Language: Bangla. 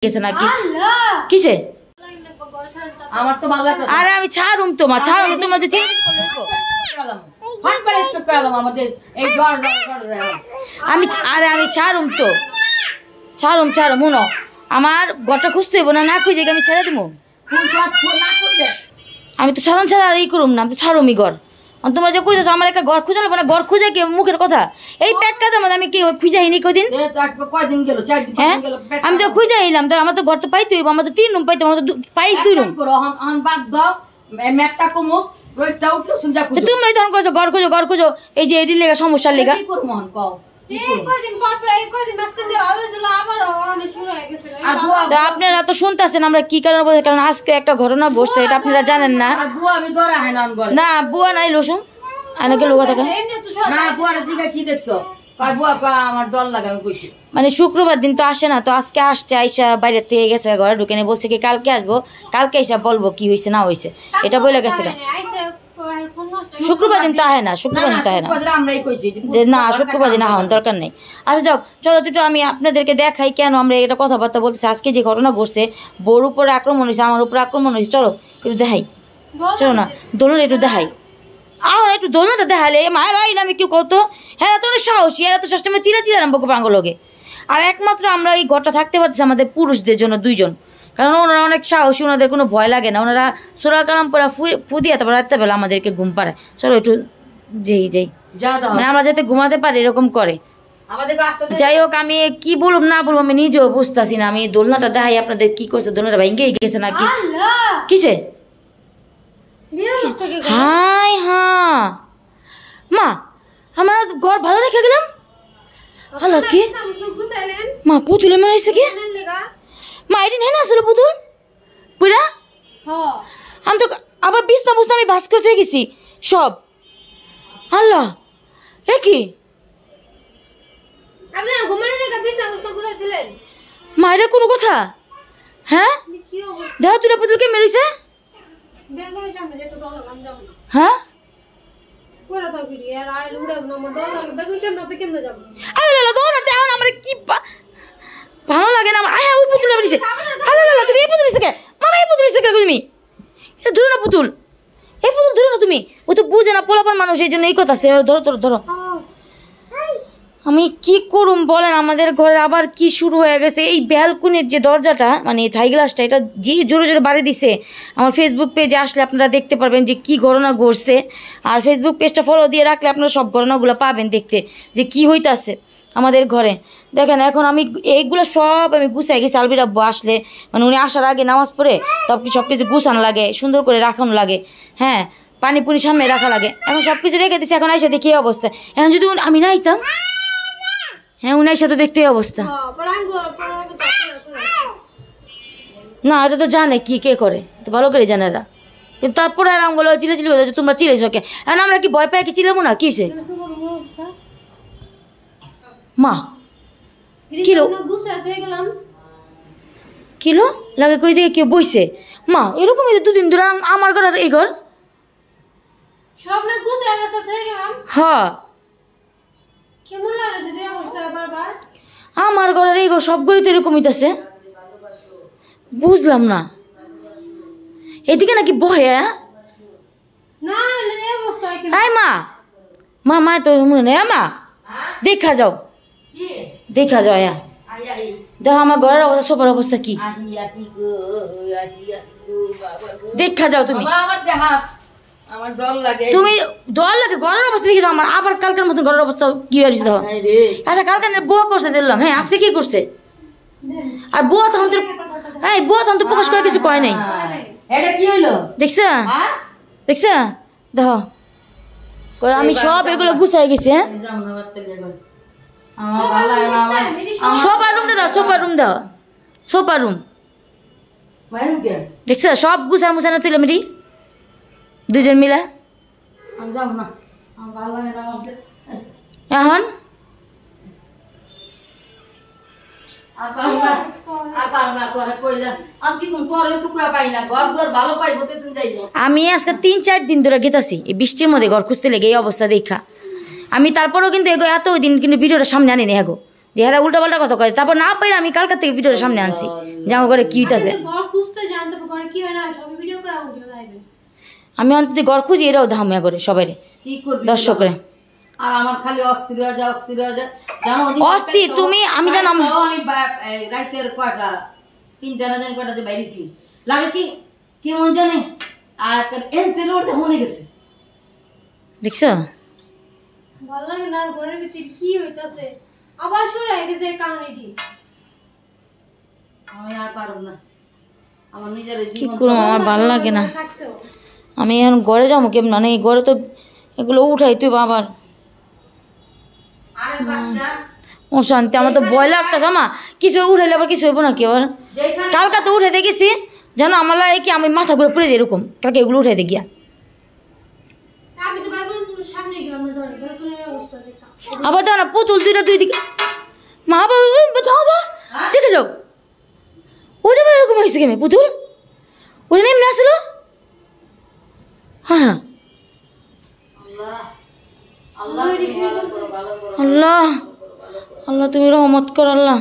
গেছে নাকি কিসে আমার তো ভালো লাগতেছে। আরে আমি ছাড়ুম তোমার তোমার যে ফোন করে স্টক করলাম আমাদের এই ঘর আমি আমি ছাড়ুম তো ছাড়ুম মুনো আমার ঘরটা খুঁজতে হইব না খুঁজে আমি ছেড়ে দিব। আমি তো ছাড়ুন ছাড়া আর ই করুম না, আমি তো ছাড়ুমই ঘর। তোমরা যে কইতেছো আমার একটা ঘর খুঁজে নেবো না, ঘর খুঁজে কি মুখের কথা? এই প্যাকটা মধ্যে আমি কি খুঁজাইনি কদিন? কয়দিন গেল? 4 দিন গেল। আমি তো খুঁজে আইলাম, তো আমার তো ঘর তো পাইতে হইব, আমার তো 3 রুম পাইতে, আমার তো পাই 2 রুম। বাদ দাও ম্যাপটা কমো ওইটা উঠলো সুন্দর খুঁজো। তোমরাই তখন কইছো ঘর খুঁজো এই যে এদির লেগা সমস্যার লেগা। কি করব মহন কও? আপনারা তো শুনতেছেন আমরা কি কারণে বলছি, কারণ আজকে একটা ঘটনা ঘটছে, এটা আপনারা জানেন না। না বুয়া নাই লসুন আনাকে লোক থাকে না। বুয়ার জিগা কি দেখছো? কয় বুয়া কয় আমার ডর লাগে আমি কইছি। মানে শুক্রবার দিন তো আসে না, তো আজকে আসছে, আইসা বাইরে থেকে গেছে, ঘরে ঢুকে নিয়ে বলছে কি কালকে আসবো, কালকে আইসা বলবো কি হয়েছে না হয়েছে, এটা বলে গেছে। শুক্রবার দিন তো আহে না, শুক্রবার দিন তো আহে না যে না শুক্রবার দিন আহন দরকার নেই। আচ্ছা যাও চলো দুটো আমি আপনাদেরকে দেখাই কেন আমরা এটা কথাবার্তা বলতেছি। আজকে যে ঘটনা ঘটছে, বোর উপরে আক্রমণ হয়েছে, আমার উপরে আক্রমণ হয়েছে, চলো একটু দেখাই। চলো না দোলন একটু দেখাই, আহ একটু দোলনাটা দেখালে মায়ের আইলাম একটু কত। হ্যাঁ তো অনেক সাহসী, এরা তো সবসময় চিলা নামবো পাঙ্গলকে। আর একমাত্র আমরা এই ঘরটা থাকতে পারতেছি আমাদের পুরুষদের জন্য 2 জন, কারণ ওনারা অনেক সাহসী, ওনাদের কোনো ভয় লাগে না, ওনারা সোরা কালাম পরা ফুদিয়া তারপর রাখতে পেলে আমাদেরকে ঘুম পাড়ায়। চলো একটু যেই মানে আমরা যাতে ঘুমাতে পারি এরকম করে। যাই হোক আমি কি বলবো না বলবো আমি নিজেও বুঝতেছি না। আমি দোলনাটা দেখাই আপনাদের কি করছে, দোলনাটা ভেঙে গেছে নাকি কিসে? হাই হ্যাঁ মা আমার ঘর ভালো রেখে গেলাম। হ্যালো কি মা পুতুলে মনে হয়েছে কি মা এদিন হ্যাঁ না আসলে পুতুল পুরা আমি তো আবার বিছনা বুঝতে আমি ভাস করতে গেছি সব। আল্লাহ এ কি মা এটা কোনো কথা? হ্যাঁ দেখো তুলা পুতুলকে মেরেছে। হ্যাঁ ভালো লাগে না আমার। ওই পুতুল তুমি এই পুতুল মামা এই পুতুল তুমি এটা ধরো না পুতুল, এই পুতুল ধরো না তুমি। ও তো বুঝে না পোলাপান মানুষ, এই জন্য এই কথা আছে। ধরো আমি কি করুম বলেন, আমাদের ঘরে আবার কি শুরু হয়ে গেছে। এই ব্যালকনির যে দরজাটা মানে থাই গ্লাসটা, এটা যে জোরে বাড়ি দিছে। আমার ফেসবুক পেজে আসলে আপনারা দেখতে পারবেন যে কি ঘটনা ঘটছে, আর ফেসবুক পেজটা ফলো দিয়ে রাখলে আপনারা সব ঘটনাগুলো পাবেন দেখতে যে কি হইতাছে আমাদের ঘরে। দেখেন এখন আমি এইগুলো সব আমি গুছাই গেছি। আলবির আব্বু আসলে মানে উনি আসার আগে নামাজ পড়ে সব কিছু গুছানো লাগে, সুন্দর করে রাখানো লাগে, হ্যাঁ পানি পুনি সামনে রাখা লাগে। এখন সব কিছু রেখে দিচ্ছি, এখন এসে দেখি এই অবস্থা। এখন যদি আমি না আইতাম, হ্যাঁ উনার সাথে দেখতে এই অবস্থা। না এটা তো জানে কি কে করে, তো ভালো করে জানে এরা। কিন্তু তারপরে আর আমগুলো চিলেচিলি হয়ে যাচ্ছে, তোমরা চিলেছ কে? এখন আমরা কি ভয় পাই কি চিলাবো না কিসে? মা কিলো লাগে কই দিকে কেউ বইছে মা এরকমই 2 দিন ধরে আমার ঘর আর এই ঘর হ্যাঁ আমার ঘরের এই ঘর সব ঘরই তো এরকম হইতেছে, বুঝলাম না। এদিকে নাকি বহে মা তো মনে নেই মা দেখা যাও দেখো আমার ঘরের অবস্থা, সবার অবস্থা কি দেখা যাও তুমি। তুমি ডর লাগে ঘরের অবস্থা দেখে যাও আমার। আবার কালকের মতন ঘরের অবস্থা কি হয়েছে দেখো। আচ্ছা কালকে বুয়া করছে দিলাম, হ্যাঁ আজকে কি করছে? আর বুয়া তখন তো প্রকাশ করে কিছু কয় নাই। দেখছা দেখো আমি সব এগুলো গুছাই গেছি। হ্যাঁ সোফার রুম দাও, সোফার রুম দেখছ সব গুছা মুছানো তুলে মিটি 2 জন মিলা। এখন আমি আজকে 3-4 দিন ধরে গেতাছি এই বৃষ্টির মধ্যে ঘর খুঁজতে লেগে এই অবস্থা দেখা। আমি তারপরেও কিন্তু এত দিন কিন্তু ভিডিওটা সামনে আনিনি। হ্যাঁ যে হ্যাঁ উল্টাপাল্টা কথা কয়, তারপর না পাই আমি কালকার থেকে ভিডিওর সামনে আনছি যে আমার ঘরে কি হইতাছে। আমি অন্তত ঘর খুঁজি, এরাও ধামিয়া করে সবাই কি করবি দর্শকরে। আর আমার খালি অস্থির হয়ে যায় জানো অস্থির তুমি, আমি জানো আমি রাতের কয়টা 3টা না জানি কয়টাতে বাইরেছি লাগে কি মন জানে আর এনতে রোডে হনে গেছে দেখছো ভালো লাগে না ঘরের ভিতরে কি হইতাছে আবার শুরু হয়ে গেছে কাহিনীটি। আমি আর পারব না, আমার নিজের কি করব, আমার ভালো লাগে না। আমি এখন ঘরে যাবো কেমন, মানে ঘরে তো এগুলো উঠাই তুই বাবার আরে বাচ্চা অশান্তি, আমার তো ভয় লাগতেছে। আমা কিছু উঠাইলে আবার কিছু হইব নাকি আবার। কালকা তো উঠে দেখেছি জানো, আমার লাগে কি আমি মাথা ঘুরে পড়ে যাই এরকম, কালকে এগুলো উঠাই দেখিয়া। আবার দাও না পুতুল দুইটা দুই দিকে, মা আবার দাও দাও দেখে যাও, ওইটা আবার এরকম হয়েছে কেমন পুতুল, ওইটা নেমে আসলো। হ্যাঁ আল্লাহ তুমি ভালো করো, ভালো করো, আল্লাহ আল্লাহ তুমি রহমত কর আল্লাহ।